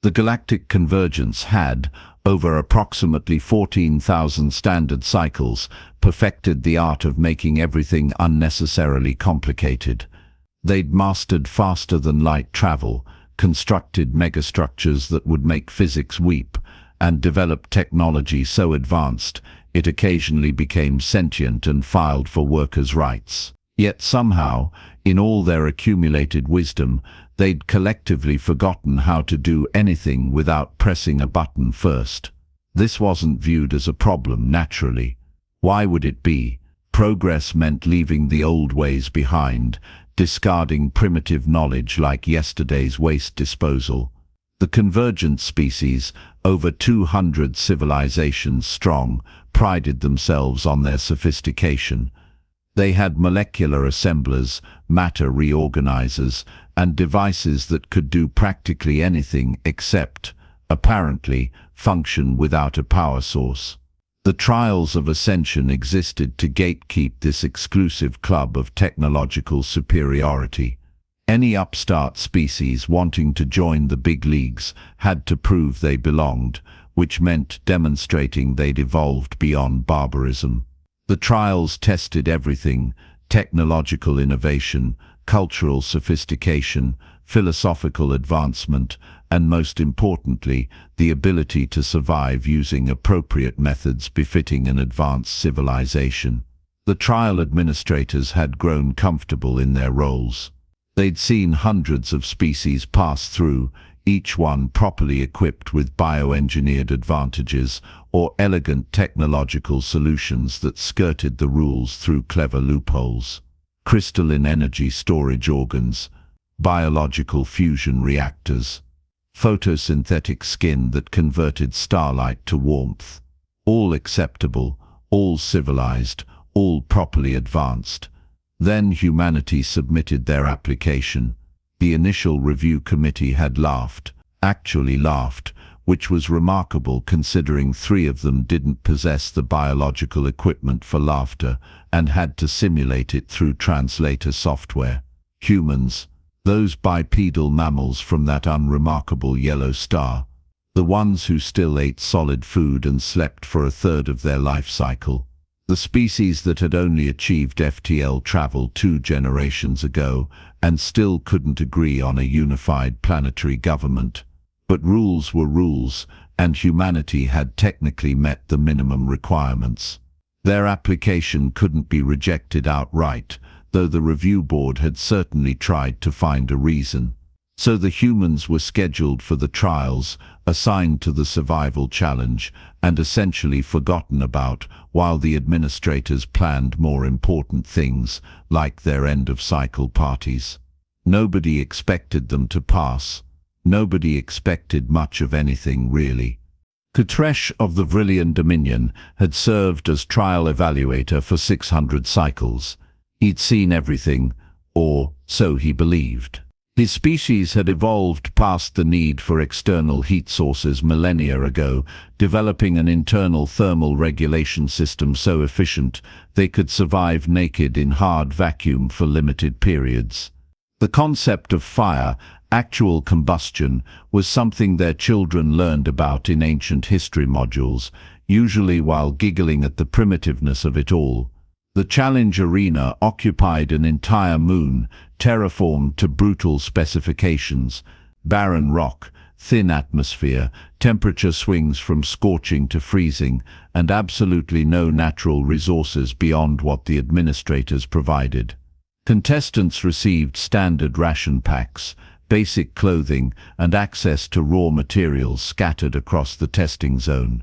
The galactic convergence had, over approximately 14,000 standard cycles, perfected the art of making everything unnecessarily complicated. They'd mastered faster-than-light travel, constructed megastructures that would make physics weep, and developed technology so advanced it occasionally became sentient and filed for workers' rights. Yet somehow, in all their accumulated wisdom, they'd collectively forgotten how to do anything without pressing a button first. This wasn't viewed as a problem, naturally. Why would it be? Progress meant leaving the old ways behind, discarding primitive knowledge like yesterday's waste disposal. The convergent species, over 200 civilizations strong, prided themselves on their sophistication. They had molecular assemblers, matter reorganizers, and devices that could do practically anything except, apparently, function without a power source. The trials of ascension existed to gatekeep this exclusive club of technological superiority. Any upstart species wanting to join the big leagues had to prove they belonged, which meant demonstrating they'd evolved beyond barbarism. The trials tested everything: technological innovation, cultural sophistication, philosophical advancement, and most importantly, the ability to survive using appropriate methods befitting an advanced civilization. The trial administrators had grown comfortable in their roles. They'd seen hundreds of species pass through, each one properly equipped with bioengineered advantages or elegant technological solutions that skirted the rules through clever loopholes. Crystalline energy storage organs, biological fusion reactors, photosynthetic skin that converted starlight to warmth. All acceptable, all civilized, all properly advanced. Then humanity submitted their application. The initial review committee had laughed, actually laughed, which was remarkable considering 3 of them didn't possess the biological equipment for laughter and had to simulate it through translator software. Humans, those bipedal mammals from that unremarkable yellow star, the ones who still ate solid food and slept for a third of their life cycle. The species that had only achieved FTL travel 2 generations ago and still couldn't agree on a unified planetary government. But rules were rules, and humanity had technically met the minimum requirements. Their application couldn't be rejected outright, though the review board had certainly tried to find a reason. So the humans were scheduled for the trials, assigned to the survival challenge, and essentially forgotten about, while the administrators planned more important things, like their end-of-cycle parties. Nobody expected them to pass. Nobody expected much of anything, really. Kutresh of the Vrillian Dominion had served as trial evaluator for 600 cycles. He'd seen everything, or so he believed. His species had evolved past the need for external heat sources millennia ago, developing an internal thermal regulation system so efficient they could survive naked in hard vacuum for limited periods. The concept of fire, actual combustion, was something their children learned about in ancient history modules, usually while giggling at the primitiveness of it all. The challenge arena occupied an entire moon, terraformed to brutal specifications: barren rock, thin atmosphere, temperature swings from scorching to freezing, and absolutely no natural resources beyond what the administrators provided. Contestants received standard ration packs, basic clothing, and access to raw materials scattered across the testing zone.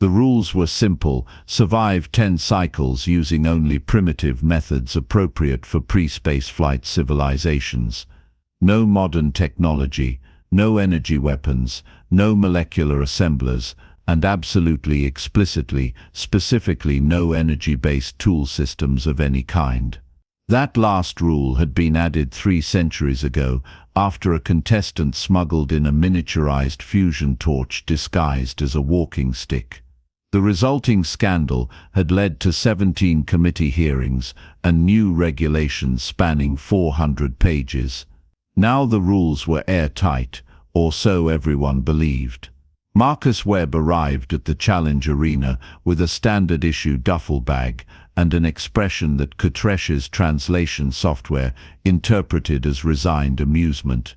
The rules were simple: survive 10 cycles using only primitive methods appropriate for pre-space flight civilizations. No modern technology, no energy weapons, no molecular assemblers, and absolutely explicitly, specifically no energy-based tool systems of any kind. That last rule had been added 3 centuries ago, after a contestant smuggled in a miniaturized fusion torch disguised as a walking stick. The resulting scandal had led to 17 committee hearings and new regulations spanning 400 pages. Now the rules were airtight, or so everyone believed. Marcus Webb arrived at the challenge arena with a standard-issue duffel bag and an expression that Kutresh's translation software interpreted as resigned amusement.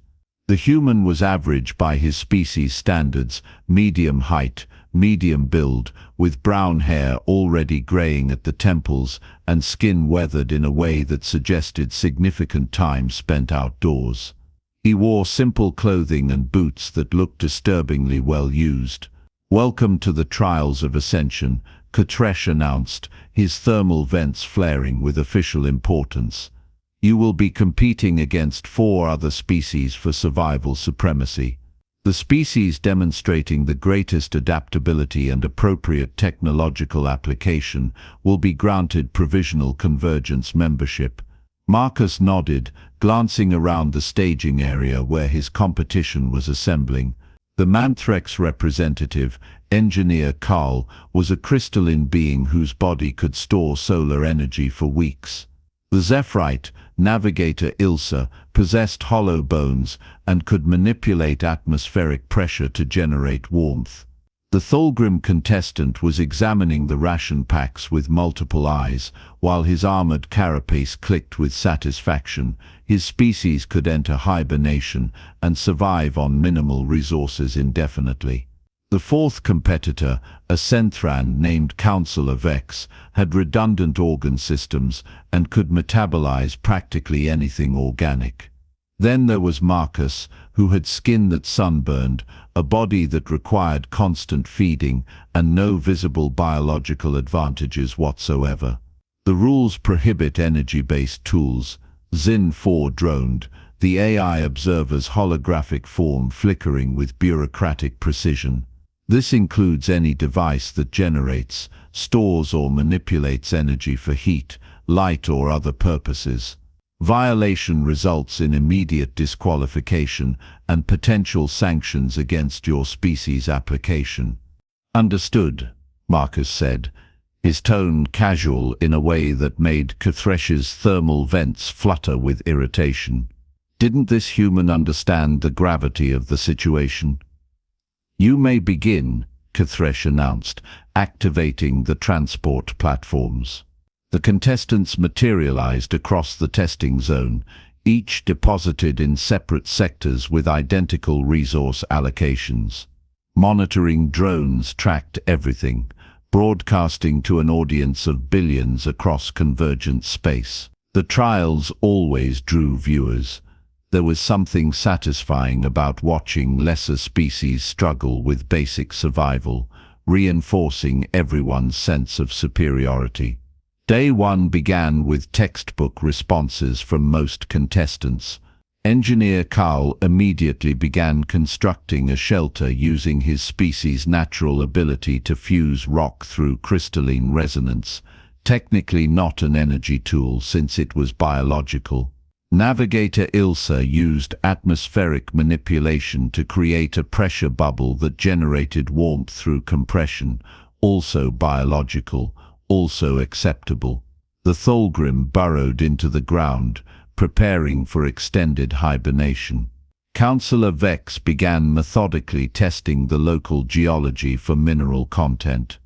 The human was average by his species standards, medium height, medium build, with brown hair already graying at the temples and skin weathered in a way that suggested significant time spent outdoors. He wore simple clothing and boots that looked disturbingly well used. "Welcome to the trials of ascension," Kutresh announced, his thermal vents flaring with official importance. "You will be competing against 4 other species for survival supremacy. The species demonstrating the greatest adaptability and appropriate technological application will be granted provisional convergence membership." Marcus nodded, glancing around the staging area where his competition was assembling. The Manthrex representative, Engineer Carl, was a crystalline being whose body could store solar energy for weeks. The Zephyrite, Navigator Ilsa, possessed hollow bones and could manipulate atmospheric pressure to generate warmth. The Thulgrim contestant was examining the ration packs with multiple eyes, while his armored carapace clicked with satisfaction. His species could enter hibernation and survive on minimal resources indefinitely. The 4th competitor, a Senthran named Counselor Vex, had redundant organ systems and could metabolize practically anything organic. Then there was Marcus, who had skin that sunburned, a body that required constant feeding, and no visible biological advantages whatsoever. The rules prohibit energy-based tools. Zin 4 droned, the AI observer's holographic form flickering with bureaucratic precision. This includes any device that generates, stores or manipulates energy for heat, light or other purposes. Violation results in immediate disqualification and potential sanctions against your species' application. "Understood," Marcus said, his tone casual in a way that made Kuthresh's thermal vents flutter with irritation. Didn't this human understand the gravity of the situation? "You may begin," Kuthresh announced, activating the transport platforms. The contestants materialized across the testing zone, each deposited in separate sectors with identical resource allocations. Monitoring drones tracked everything, broadcasting to an audience of billions across convergent space. The trials always drew viewers. There was something satisfying about watching lesser species struggle with basic survival, reinforcing everyone's sense of superiority. Day 1 began with textbook responses from most contestants. Engineer Carl immediately began constructing a shelter using his species' natural ability to fuse rock through crystalline resonance, technically not an energy tool since it was biological. Navigator Ilsa used atmospheric manipulation to create a pressure bubble that generated warmth through compression, also biological, also acceptable. The Thulgrim burrowed into the ground, preparing for extended hibernation. Counselor Vex began methodically testing the local geology for mineral content.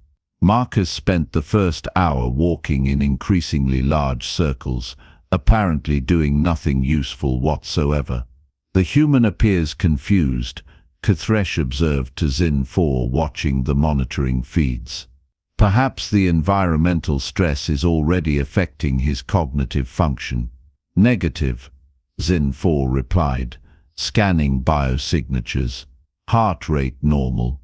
Marcus spent the first hour walking in increasingly large circles, apparently doing nothing useful whatsoever. "The human appears confused," Kuthresh observed to Zin 4 watching the monitoring feeds. "Perhaps the environmental stress is already affecting his cognitive function." "Negative," Zin 4 replied, scanning biosignatures. "Heart rate normal.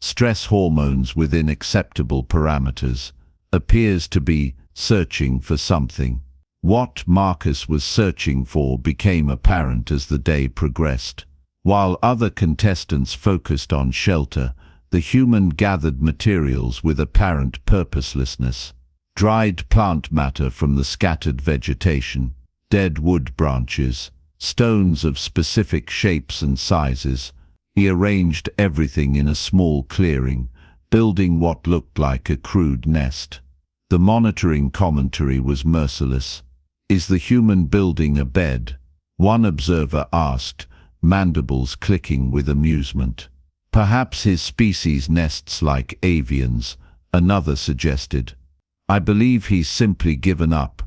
Stress hormones within acceptable parameters. Appears to be searching for something." What Marcus was searching for became apparent as the day progressed. While other contestants focused on shelter, the human gathered materials with apparent purposelessness. Dried plant matter from the scattered vegetation, dead wood branches, stones of specific shapes and sizes. He arranged everything in a small clearing, building what looked like a crude nest. The monitoring commentary was merciless. "Is the human building a bed?" one observer asked, mandibles clicking with amusement. Perhaps his species nests like avians, another suggested. I believe he's simply given up,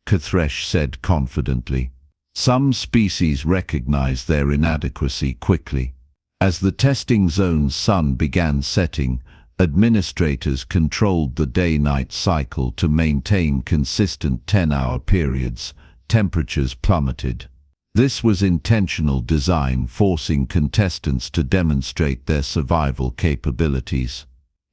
Kthresh said confidently. Some species recognize their inadequacy quickly. As the testing zone's sun began setting, administrators controlled the day-night cycle to maintain consistent 10-hour periods. Temperatures plummeted. This was intentional design, forcing contestants to demonstrate their survival capabilities.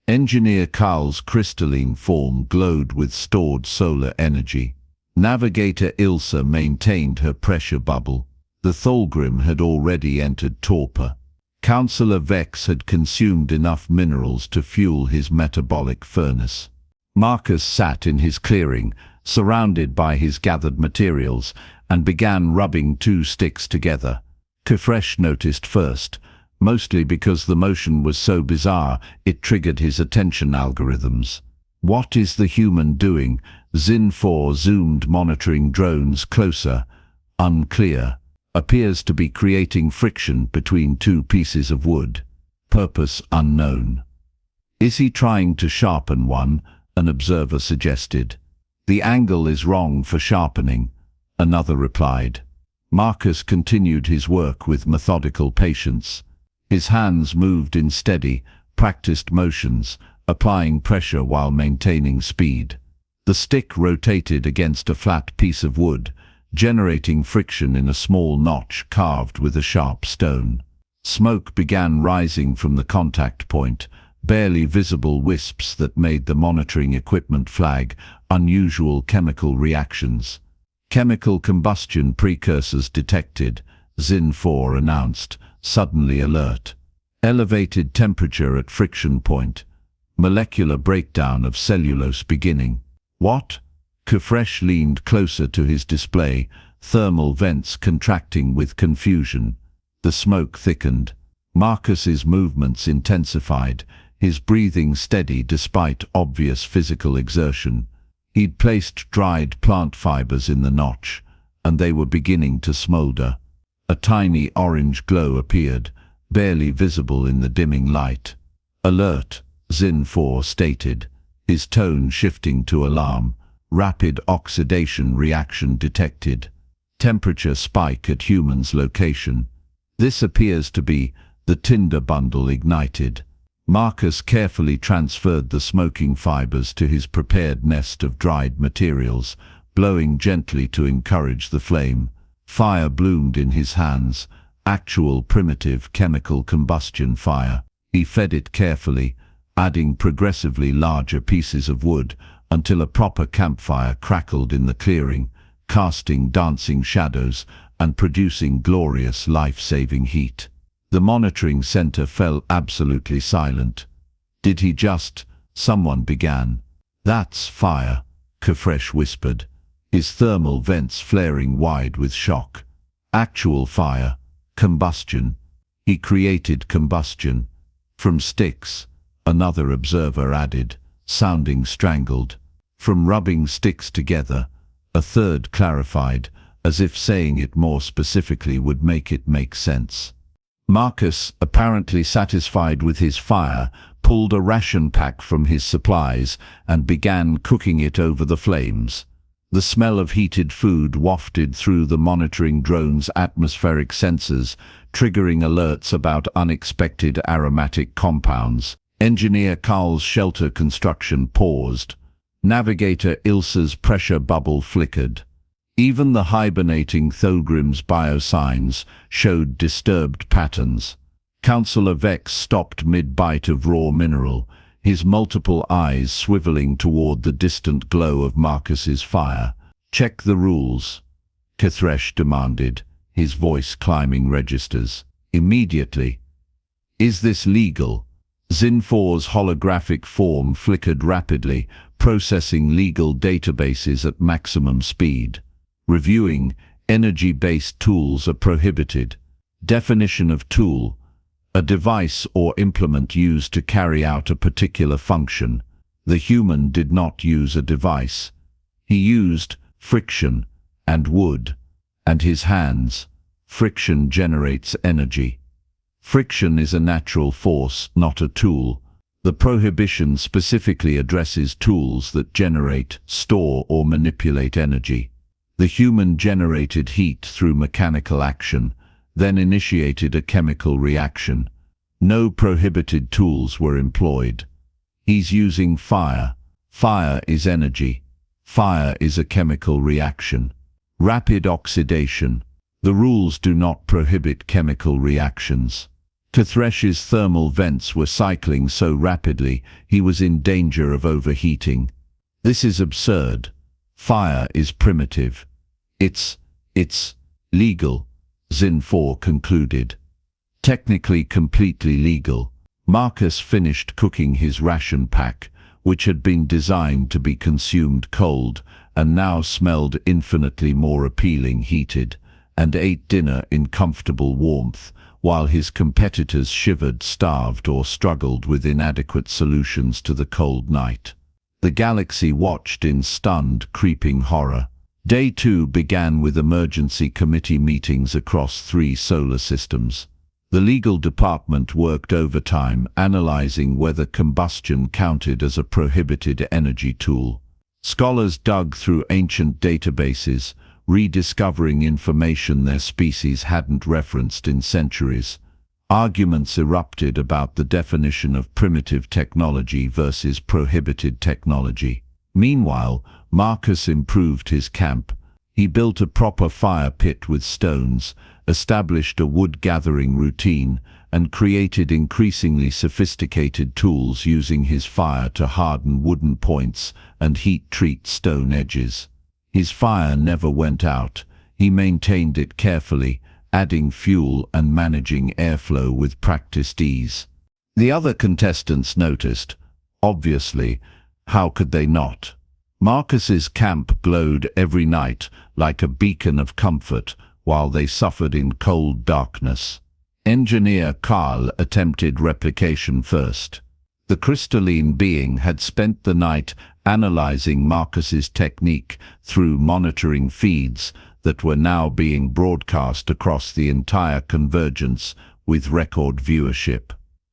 Engineer Carl's crystalline form glowed with stored solar energy. Navigator Ilsa maintained her pressure bubble. The Tholgrim had already entered torpor. Counselor Vex had consumed enough minerals to fuel his metabolic furnace. Marcus sat in his clearing, surrounded by his gathered materials, and began rubbing two sticks together. Kthresh noticed first, mostly because the motion was so bizarre it triggered his attention algorithms. What is the human doing? Zin 4 zoomed, monitoring drones closer. Unclear. Appears to be creating friction between two pieces of wood. Purpose unknown. Is he trying to sharpen one? An observer suggested. The angle is wrong for sharpening, another replied. Marcus continued his work with methodical patience. His hands moved in steady, practiced motions, applying pressure while maintaining speed. The stick rotated against a flat piece of wood, generating friction in a small notch carved with a sharp stone. Smoke began rising from the contact point, barely visible wisps that made the monitoring equipment flag unusual chemical reactions. Chemical combustion precursors detected, Zin 4 announced, suddenly alert. Elevated temperature at friction point. Molecular breakdown of cellulose beginning. What? Kthresh leaned closer to his display, thermal vents contracting with confusion. The smoke thickened. Marcus's movements intensified, his breathing steady despite obvious physical exertion. He'd placed dried plant fibers in the notch, and they were beginning to smolder. A tiny orange glow appeared, barely visible in the dimming light. Alert, Zin 4 stated, his tone shifting to alarm. Rapid oxidation reaction detected. Temperature spike at human's location. This appears to be the tinder bundle ignited. Marcus carefully transferred the smoking fibers to his prepared nest of dried materials, blowing gently to encourage the flame. Fire bloomed in his hands, actual primitive chemical combustion fire. He fed it carefully, adding progressively larger pieces of wood, until a proper campfire crackled in the clearing, casting dancing shadows and producing glorious life-saving heat. The monitoring center fell absolutely silent. Did he just? Someone began. That's fire, Kthresh whispered, his thermal vents flaring wide with shock. Actual fire, combustion. He created combustion. From sticks, another observer added, sounding strangled. From rubbing sticks together, a third clarified, as if saying it more specifically would make it make sense. Marcus, apparently satisfied with his fire, pulled a ration pack from his supplies and began cooking it over the flames. The smell of heated food wafted through the monitoring drone's atmospheric sensors, triggering alerts about unexpected aromatic compounds. Engineer Carl's shelter construction paused. Navigator Ilsa's pressure bubble flickered. Even the hibernating Tholgrim's biosigns showed disturbed patterns. Counselor Vex stopped mid-bite of raw mineral, his multiple eyes swiveling toward the distant glow of Marcus's fire. Check the rules, Kthresh demanded, his voice climbing registers. Immediately. Is this legal? Zin 4's holographic form flickered rapidly, processing legal databases at maximum speed. Reviewing, energy-based tools are prohibited. Definition of tool: a device or implement used to carry out a particular function. The human did not use a device. He used friction and wood, and his hands, Friction generates energy. Friction is a natural force, not a tool. The prohibition specifically addresses tools that generate, store, or manipulate energy. The human generated heat through mechanical action, then initiated a chemical reaction. No prohibited tools were employed. He's using fire. Fire is energy. Fire is a chemical reaction. Rapid oxidation. The rules do not prohibit chemical reactions. Thresh's thermal vents were cycling so rapidly he was in danger of overheating. This is absurd. Fire is primitive. It's legal, Zin 4 concluded. Technically completely legal. Marcus finished cooking his ration pack, which had been designed to be consumed cold and now smelled infinitely more appealing heated, and ate dinner in comfortable warmth, while his competitors shivered, starved, or struggled with inadequate solutions to the cold night. The galaxy watched in stunned, creeping horror. Day 2 began with emergency committee meetings across 3 solar systems. The legal department worked overtime, analyzing whether combustion counted as a prohibited energy tool. Scholars dug through ancient databases, rediscovering information their species hadn't referenced in centuries. Arguments erupted about the definition of primitive technology versus prohibited technology. Meanwhile, Marcus improved his camp. He built a proper fire pit with stones, established a wood-gathering routine, and created increasingly sophisticated tools using his fire to harden wooden points and heat-treat stone edges. His fire never went out. He maintained it carefully, adding fuel and managing airflow with practiced ease. The other contestants noticed. Obviously, how could they not? Marcus's camp glowed every night like a beacon of comfort while they suffered in cold darkness. Engineer Carl attempted replication first. The crystalline being had spent the night analyzing Marcus's technique through monitoring feeds that were now being broadcast across the entire convergence with record viewership.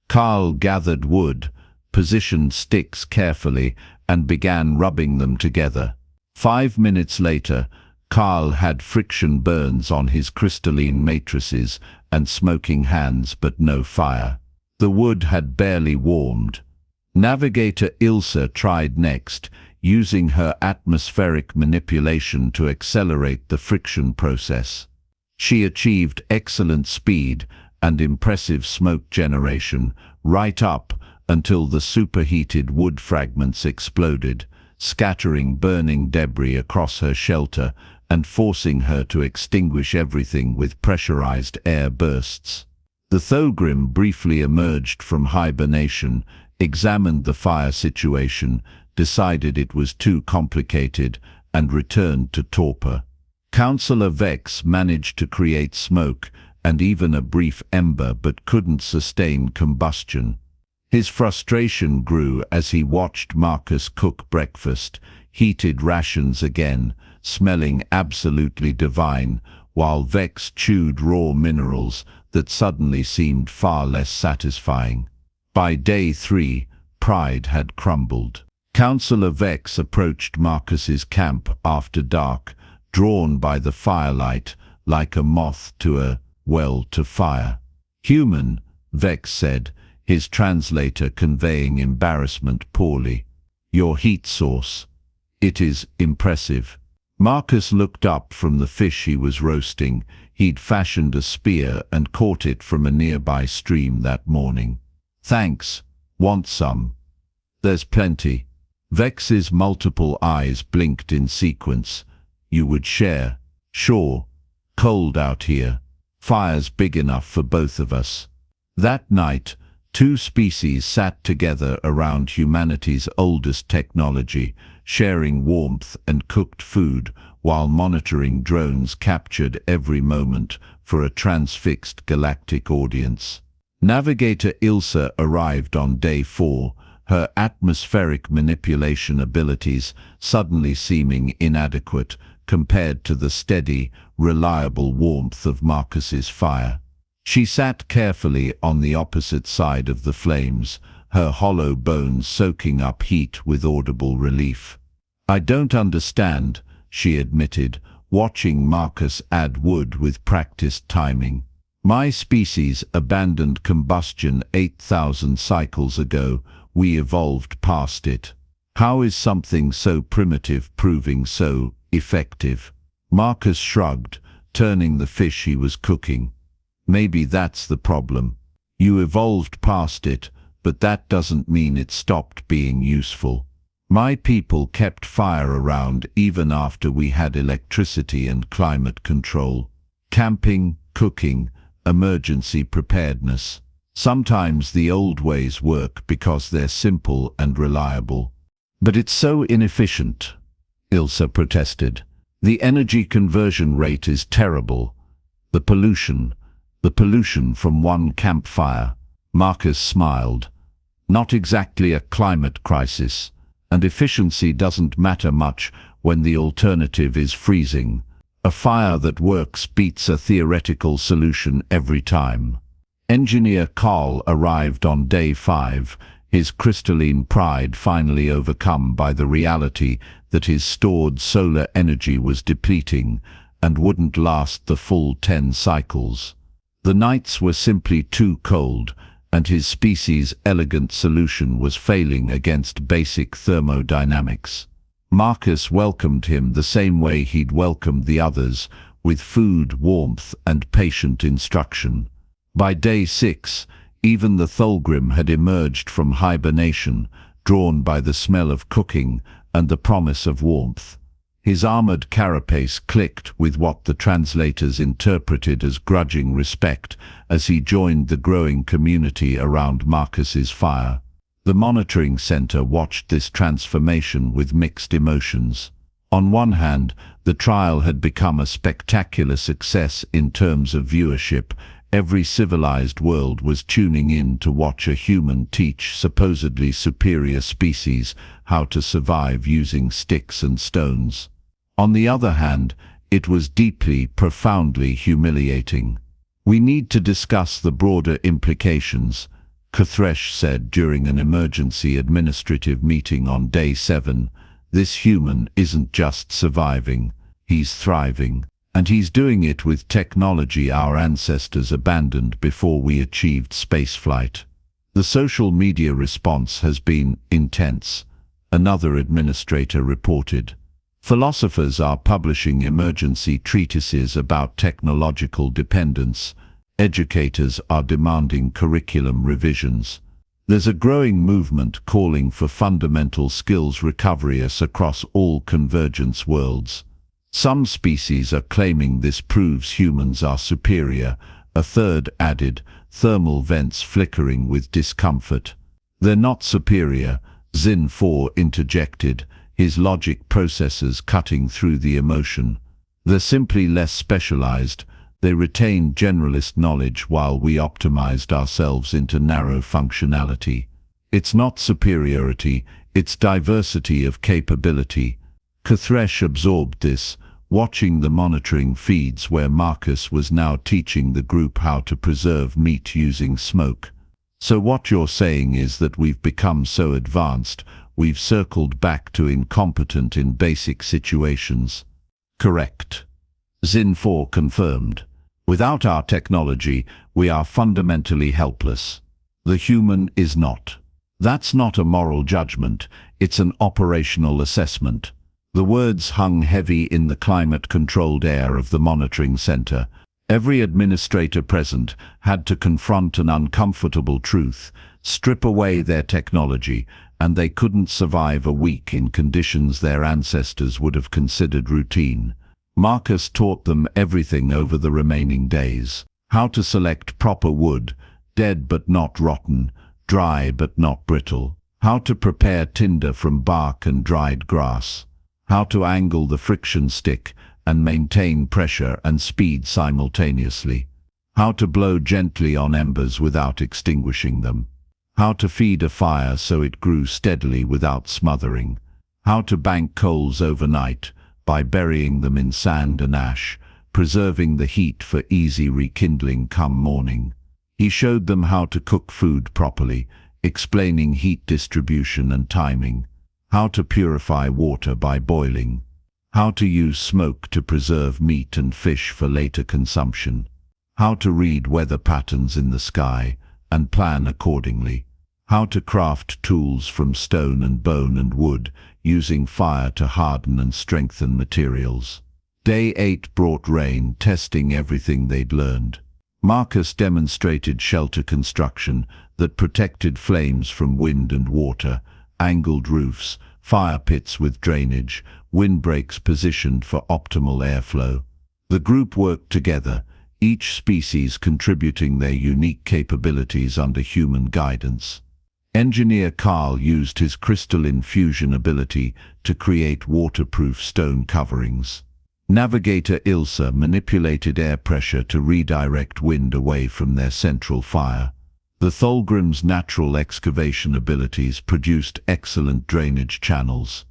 Carl gathered wood, positioned sticks carefully, and began rubbing them together. 5 minutes later, Carl had friction burns on his crystalline matrices and smoking hands, but no fire. The wood had barely warmed. Navigator Ilsa tried next, using her atmospheric manipulation to accelerate the friction process. She achieved excellent speed and impressive smoke generation, right up until the superheated wood fragments exploded, scattering burning debris across her shelter and forcing her to extinguish everything with pressurized air bursts. The Thogrim briefly emerged from hibernation, examined the fire situation, decided it was too complicated, and returned to torpor. Councillor Vex managed to create smoke and even a brief ember, but couldn't sustain combustion. His frustration grew as he watched Marcus cook breakfast, heated rations again, smelling absolutely divine, while Vex chewed raw minerals that suddenly seemed far less satisfying. By day 3, pride had crumbled. Councillor Vex approached Marcus's camp after dark, drawn by the firelight like a moth to a well to fire. "Human," Vex said, his translator conveying embarrassment poorly. "Your heat source. It is impressive." Marcus looked up from the fish he was roasting. He'd fashioned a spear and caught it from a nearby stream that morning. "Thanks. Want some?" "There's plenty." Vex's multiple eyes blinked in sequence. "You would share?" "Sure. Cold out here. Fire's big enough for both of us." That night, 2 species sat together around humanity's oldest technology, sharing warmth and cooked food while monitoring drones captured every moment for a transfixed galactic audience. Navigator Ilsa arrived on day 4, her atmospheric manipulation abilities suddenly seeming inadequate compared to the steady, reliable warmth of Marcus's fire. She sat carefully on the opposite side of the flames, her hollow bones soaking up heat with audible relief. "I don't understand," she admitted, watching Marcus add wood with practiced timing. "My species abandoned combustion 8,000 cycles ago. We evolved past it. How is something so primitive proving so effective?" Marcus shrugged, turning the fish he was cooking. "Maybe that's the problem. You evolved past it, but that doesn't mean it stopped being useful. My people kept fire around even after we had electricity and climate control. Camping, cooking, emergency preparedness. Sometimes the old ways work because they're simple and reliable." "But it's so inefficient," Ilsa protested. "The energy conversion rate is terrible. The pollution from one campfire." Marcus smiled. "Not exactly a climate crisis, and efficiency doesn't matter much when the alternative is freezing. A fire that works beats a theoretical solution every time." Engineer Carl arrived on day 5, his crystalline pride finally overcome by the reality that his stored solar energy was depleting and wouldn't last the full 10 cycles. The nights were simply too cold, and his species' elegant solution was failing against basic thermodynamics. Marcus welcomed him the same way he'd welcomed the others, with food, warmth, and patient instruction. By day 6, even the Thulgrim had emerged from hibernation, drawn by the smell of cooking and the promise of warmth. His armored carapace clicked with what the translators interpreted as grudging respect as he joined the growing community around Marcus's fire. The monitoring center watched this transformation with mixed emotions. On one hand, the trial had become a spectacular success in terms of viewership. Every civilized world was tuning in to watch a human teach supposedly superior species how to survive using sticks and stones. On the other hand, it was deeply, profoundly humiliating. "We need to discuss the broader implications," Kuthresh said during an emergency administrative meeting on day 7. "This human isn't just surviving, he's thriving. And he's doing it with technology our ancestors abandoned before we achieved spaceflight." The social media response has been intense, another administrator reported. Philosophers are publishing emergency treatises about technological dependence. Educators are demanding curriculum revisions. There's a growing movement calling for fundamental skills recovery across all convergence worlds. Some species are claiming this proves humans are superior. A third added, thermal vents flickering with discomfort. "They're not superior," Zin 4 interjected, his logic processors cutting through the emotion. "They're simply less specialized. They retain generalist knowledge while we optimized ourselves into narrow functionality. It's not superiority, it's diversity of capability." Kuthresh absorbed this, watching the monitoring feeds where Marcus was now teaching the group how to preserve meat using smoke. "So what you're saying is that we've become so advanced, we've circled back to incompetent in basic situations." "Correct," Zin 4 confirmed. "Without our technology, we are fundamentally helpless. The human is not. That's not a moral judgment, it's an operational assessment." The words hung heavy in the climate-controlled air of the monitoring center. Every administrator present had to confront an uncomfortable truth: strip away their technology, and they couldn't survive a week in conditions their ancestors would have considered routine. Marcus taught them everything over the remaining days. How to select proper wood, dead but not rotten, dry but not brittle. How to prepare tinder from bark and dried grass. How to angle the friction stick and maintain pressure and speed simultaneously. How to blow gently on embers without extinguishing them. How to feed a fire so it grew steadily without smothering. How to bank coals overnight, by burying them in sand and ash, preserving the heat for easy rekindling come morning. He showed them how to cook food properly, explaining heat distribution and timing, how to purify water by boiling, how to use smoke to preserve meat and fish for later consumption, how to read weather patterns in the sky and plan accordingly, how to craft tools from stone and bone and wood, using fire to harden and strengthen materials. Day 8 brought rain, testing everything they'd learned. Marcus demonstrated shelter construction that protected flames from wind and water, angled roofs, fire pits with drainage, windbreaks positioned for optimal airflow. The group worked together, each species contributing their unique capabilities under human guidance. Engineer Carl used his crystalline fusion ability to create waterproof stone coverings. Navigator Ilsa manipulated air pressure to redirect wind away from their central fire. The Thulgrim's natural excavation abilities produced excellent drainage channels.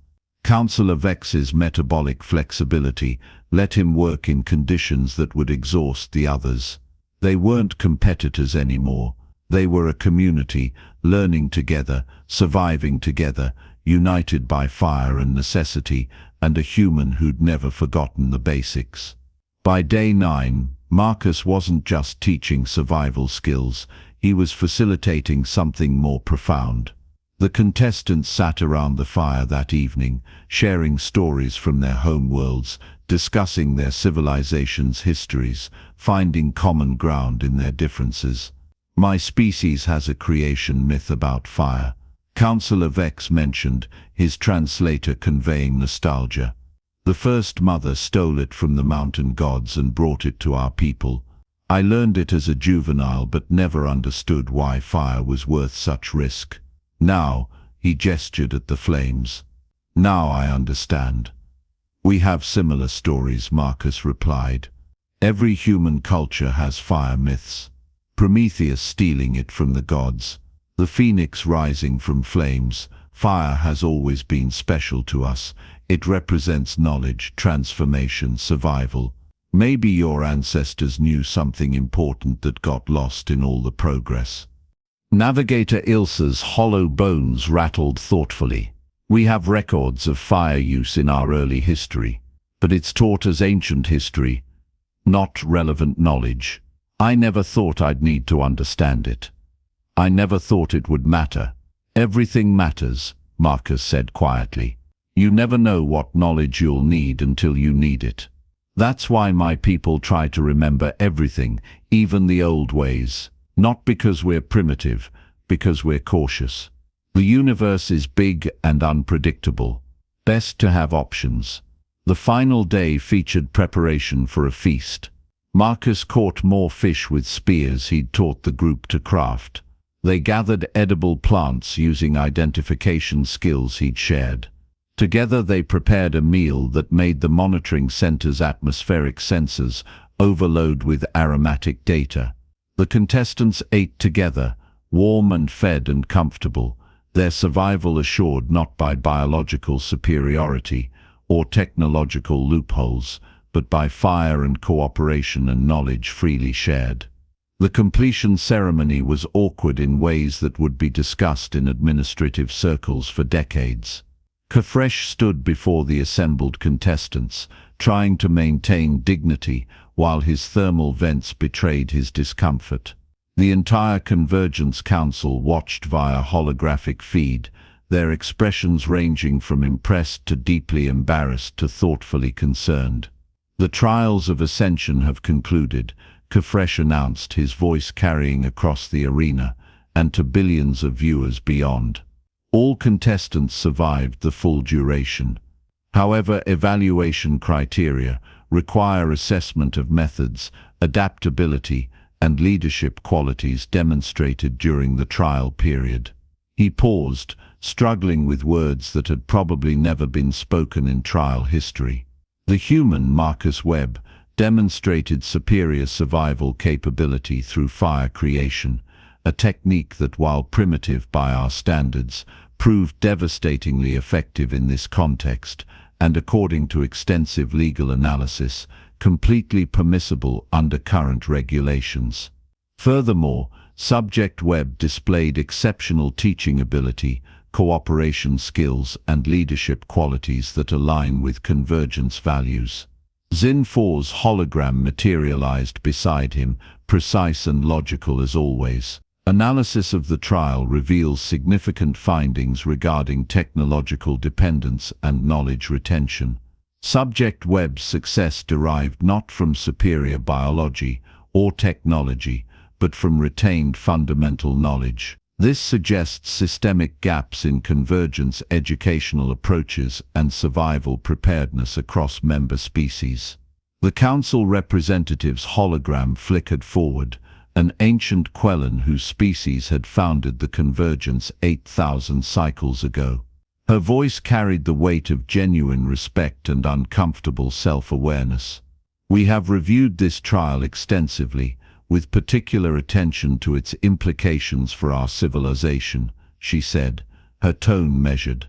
Counselor Vex's metabolic flexibility let him work in conditions that would exhaust the others. They weren't competitors anymore. They were a community, learning together, surviving together, united by fire and necessity, and a human who'd never forgotten the basics. By day 9, Marcus wasn't just teaching survival skills, he was facilitating something more profound. The contestants sat around the fire that evening, sharing stories from their homeworlds, discussing their civilization's histories, finding common ground in their differences. My species has a creation myth about fire. Counselor Vex mentioned, his translator conveying nostalgia. The first mother stole it from the mountain gods and brought it to our people. I learned it as a juvenile but never understood why fire was worth such risk. Now, he gestured at the flames. Now I understand. We have similar stories, Marcus replied. Every human culture has fire myths. Prometheus stealing it from the gods, the phoenix rising from flames. Fire has always been special to us. It represents knowledge, transformation, survival. Maybe your ancestors knew something important that got lost in all the progress. Navigator Ilsa's hollow bones rattled thoughtfully. We have records of fire use in our early history, but it's taught as ancient history, not relevant knowledge. I never thought I'd need to understand it. I never thought it would matter. Everything matters, Marcus said quietly. You never know what knowledge you'll need until you need it. That's why my people try to remember everything, even the old ways. Not because we're primitive, because we're cautious. The universe is big and unpredictable. Best to have options. The final day featured preparation for a feast. Marcus caught more fish with spears he'd taught the group to craft. They gathered edible plants using identification skills he'd shared. Together they prepared a meal that made the monitoring center's atmospheric sensors overload with aromatic data. The contestants ate together, warm and fed and comfortable, their survival assured not by biological superiority or technological loopholes, but by fire and cooperation and knowledge freely shared. The completion ceremony was awkward in ways that would be discussed in administrative circles for decades. Kafresh stood before the assembled contestants, trying to maintain dignity while his thermal vents betrayed his discomfort. The entire Convergence Council watched via holographic feed, their expressions ranging from impressed to deeply embarrassed to thoughtfully concerned. The trials of ascension have concluded, Kafresh announced, his voice carrying across the arena and to billions of viewers beyond. All contestants survived the full duration. However, evaluation criteria require assessment of methods, adaptability, and leadership qualities demonstrated during the trial period. He paused, struggling with words that had probably never been spoken in trial history. The human Marcus Webb demonstrated superior survival capability through fire creation, a technique that, while primitive by our standards, proved devastatingly effective in this context, and according to extensive legal analysis, completely permissible under current regulations. Furthermore, Subject Webb displayed exceptional teaching ability, cooperation skills, and leadership qualities that align with convergence values. Xin 4's hologram materialized beside him, precise and logical as always. Analysis of the trial reveals significant findings regarding technological dependence and knowledge retention. Subject Webb's success derived not from superior biology or technology, but from retained fundamental knowledge. This suggests systemic gaps in convergence educational approaches and survival preparedness across member species. The Council representative's hologram flickered forward, an ancient Quellan whose species had founded the convergence 8,000 cycles ago. Her voice carried the weight of genuine respect and uncomfortable self-awareness. "We have reviewed this trial extensively, with particular attention to its implications for our civilization," she said, her tone measured.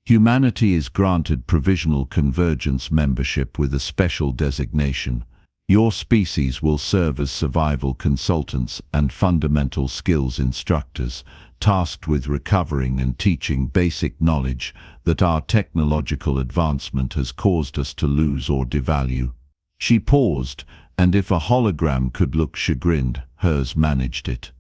"Humanity is granted provisional convergence membership with a special designation. Your species will serve as survival consultants and fundamental skills instructors, tasked with recovering and teaching basic knowledge that our technological advancement has caused us to lose or devalue." She paused, and if a hologram could look chagrined, hers managed it.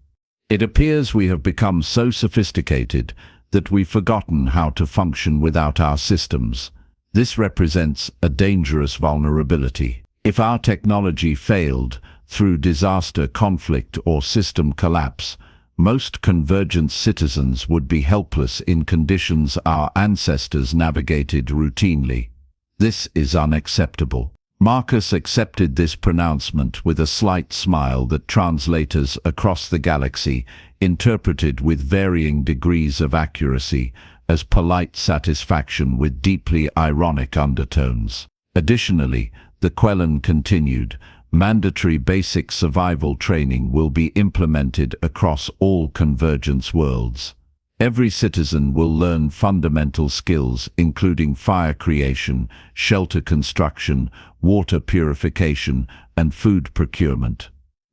"It appears we have become so sophisticated that we've forgotten how to function without our systems. This represents a dangerous vulnerability. If our technology failed through disaster, conflict, or system collapse, most convergence citizens would be helpless in conditions our ancestors navigated routinely. This is unacceptable." Marcus accepted this pronouncement with a slight smile that translators across the galaxy interpreted with varying degrees of accuracy as polite satisfaction with deeply ironic undertones. Additionally, the Quellan continued, "Mandatory basic survival training will be implemented across all convergence worlds. Every citizen will learn fundamental skills including fire creation, shelter construction, water purification, and food procurement.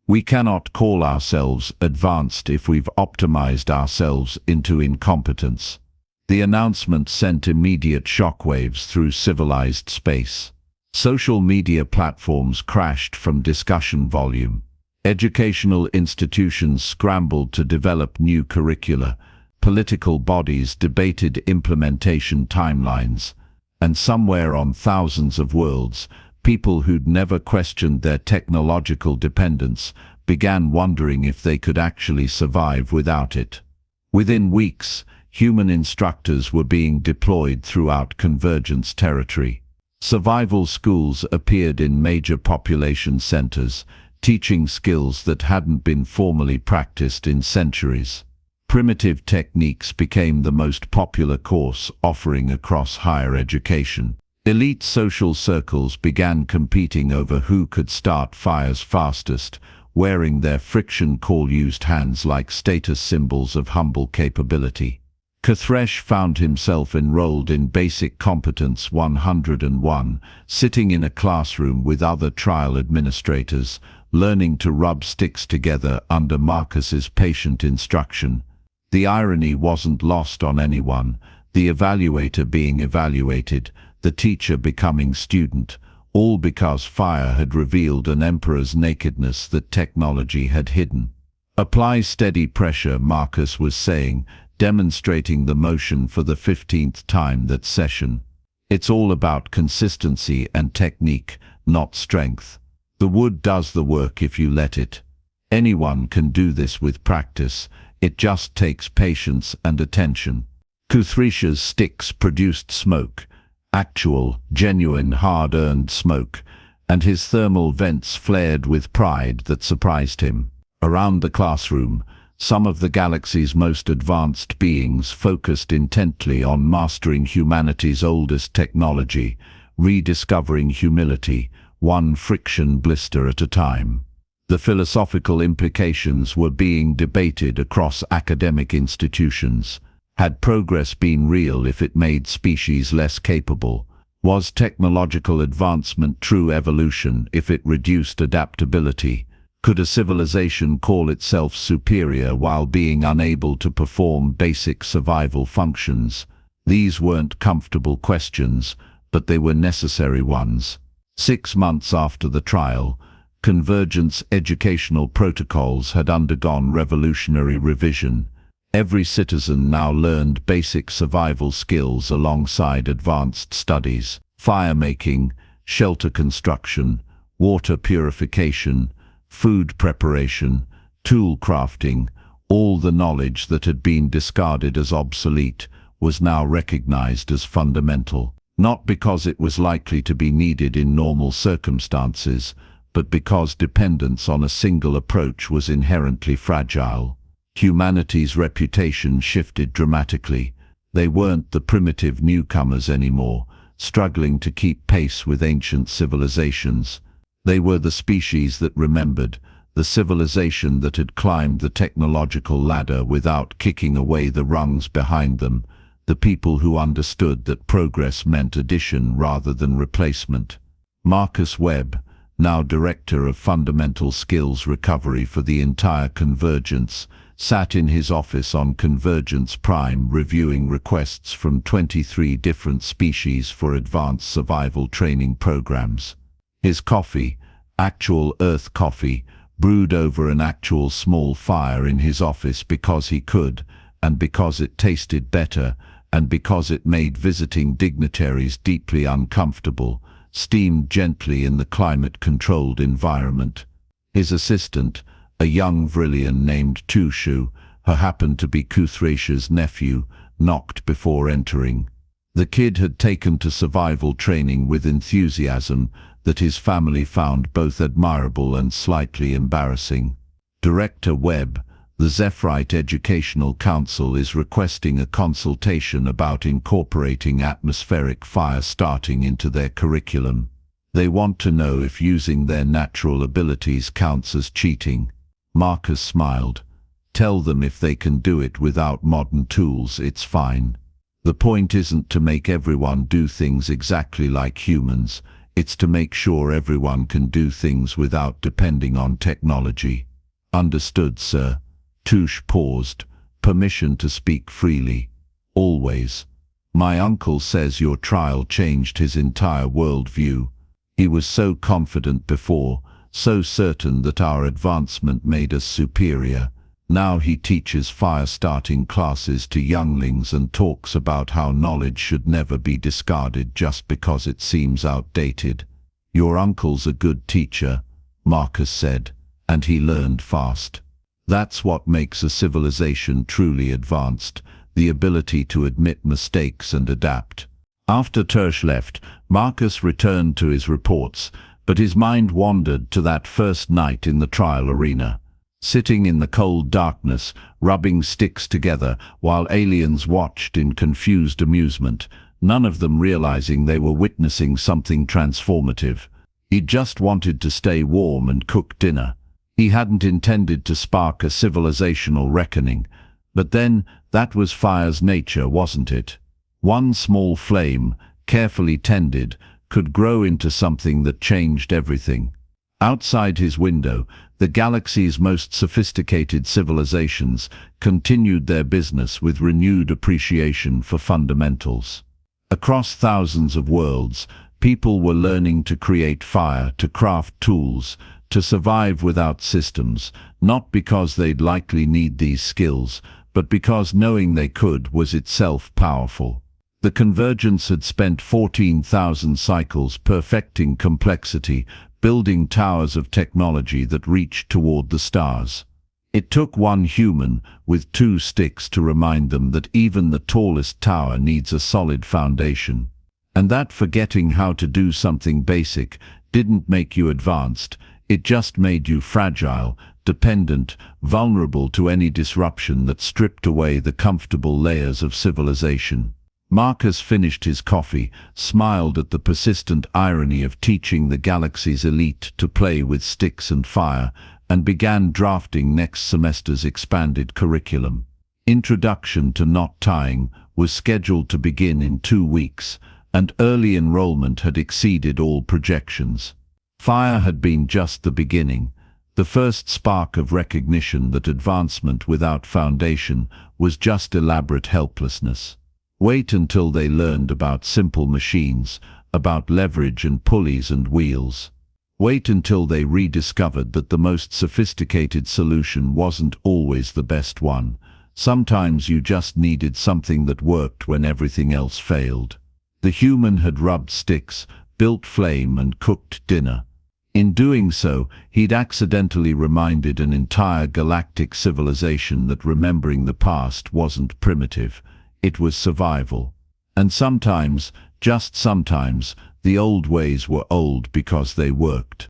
We cannot call ourselves advanced if we've optimized ourselves into incompetence." The announcement sent immediate shockwaves through civilized space. Social media platforms crashed from discussion volume. Educational institutions scrambled to develop new curricula. Political bodies debated implementation timelines. And somewhere on thousands of worlds, people who'd never questioned their technological dependence began wondering if they could actually survive without it. Within weeks, human instructors were being deployed throughout convergence territory. Survival schools appeared in major population centers, teaching skills that hadn't been formally practiced in centuries. Primitive techniques became the most popular course offering across higher education. Elite social circles began competing over who could start fires fastest, wearing their friction-coil-used hands like status symbols of humble capability. Kthresh found himself enrolled in Basic Competence 101, sitting in a classroom with other trial administrators, learning to rub sticks together under Marcus's patient instruction. The irony wasn't lost on anyone, the evaluator being evaluated, the teacher becoming student, all because fire had revealed an emperor's nakedness that technology had hidden. "Apply steady pressure," Marcus was saying, demonstrating the motion for the 15th time that session. "It's all about consistency and technique, not strength. The wood does the work if you let it. Anyone can do this with practice. It just takes patience and attention." Kuthrish's sticks produced smoke, actual, genuine, hard-earned smoke, and his thermal vents flared with pride that surprised him. Around the classroom, some of the galaxy's most advanced beings focused intently on mastering humanity's oldest technology, rediscovering humility, one friction blister at a time. The philosophical implications were being debated across academic institutions. Had progress been real if it made species less capable, Was technological advancement true evolution if it reduced adaptability? Could a civilization call itself superior while being unable to perform basic survival functions? These weren't comfortable questions, but they were necessary ones. 6 months after the trial, Convergent's educational protocols had undergone revolutionary revision. Every citizen now learned basic survival skills alongside advanced studies: fire-making, shelter construction, water purification, food preparation, tool crafting. All the knowledge that had been discarded as obsolete was now recognized as fundamental, not because it was likely to be needed in normal circumstances, but because dependence on a single approach was inherently fragile. Humanity's reputation shifted dramatically. They weren't the primitive newcomers anymore, struggling to keep pace with ancient civilizations. They were the species that remembered, the civilization that had climbed the technological ladder without kicking away the rungs behind them, the people who understood that progress meant addition rather than replacement. Marcus Webb, now Director of Fundamental Skills Recovery for the entire Convergence, sat in his office on Convergence Prime reviewing requests from 23 different species for advanced survival training programs. His coffee, actual Earth coffee, brewed over an actual small fire in his office because he could, and because it tasted better, and because it made visiting dignitaries deeply uncomfortable, steamed gently in the climate-controlled environment. His assistant, a young Vrillian named Tushu, who happened to be Kuthrasha's nephew, knocked before entering. The kid had taken to survival training with enthusiasm that his family found both admirable and slightly embarrassing. Director Webb, the Zephyrite Educational Council is requesting a consultation about incorporating atmospheric fire starting into their curriculum. They want to know if using their natural abilities counts as cheating. Marcus smiled. Tell them if they can do it without modern tools, it's fine. The point isn't to make everyone do things exactly like humans, it's to make sure everyone can do things without depending on technology. Understood, sir. Tush paused. Permission to speak freely. Always. My uncle says your trial changed his entire worldview. He was so confident before, so certain that our advancement made us superior. Now he teaches fire-starting classes to younglings and talks about how knowledge should never be discarded just because it seems outdated. Your uncle's a good teacher, Marcus said, and he learned fast. That's what makes a civilization truly advanced, the ability to admit mistakes and adapt. After Tersch left, Marcus returned to his reports, but his mind wandered to that first night in the trial arena. Sitting in the cold darkness, rubbing sticks together while aliens watched in confused amusement, none of them realizing they were witnessing something transformative. He just wanted to stay warm and cook dinner. He hadn't intended to spark a civilizational reckoning, but then that was fire's nature, wasn't it? One small flame, carefully tended, could grow into something that changed everything. Outside his window, the galaxy's most sophisticated civilizations continued their business with renewed appreciation for fundamentals. Across thousands of worlds, people were learning to create fire, to craft tools, to survive without systems, not because they'd likely need these skills, but because knowing they could was itself powerful. The Convergence had spent 14,000 cycles perfecting complexity, building towers of technology that reached toward the stars. It took one human with 2 sticks to remind them that even the tallest tower needs a solid foundation, and that forgetting how to do something basic didn't make you advanced, it just made you fragile, dependent, vulnerable to any disruption that stripped away the comfortable layers of civilization. Marcus finished his coffee, smiled at the persistent irony of teaching the galaxy's elite to play with sticks and fire, and began drafting next semester's expanded curriculum. Introduction to knot tying was scheduled to begin in 2 weeks, and early enrollment had exceeded all projections. Fire had been just the beginning, the first spark of recognition that advancement without foundation was just elaborate helplessness. Wait until they learned about simple machines, about leverage and pulleys and wheels. Wait until they rediscovered that the most sophisticated solution wasn't always the best one. Sometimes you just needed something that worked when everything else failed. The human had rubbed sticks, built flame and cooked dinner. In doing so, he'd accidentally reminded an entire galactic civilization that remembering the past wasn't primitive, it was survival. And sometimes, just sometimes, the old ways were old because they worked.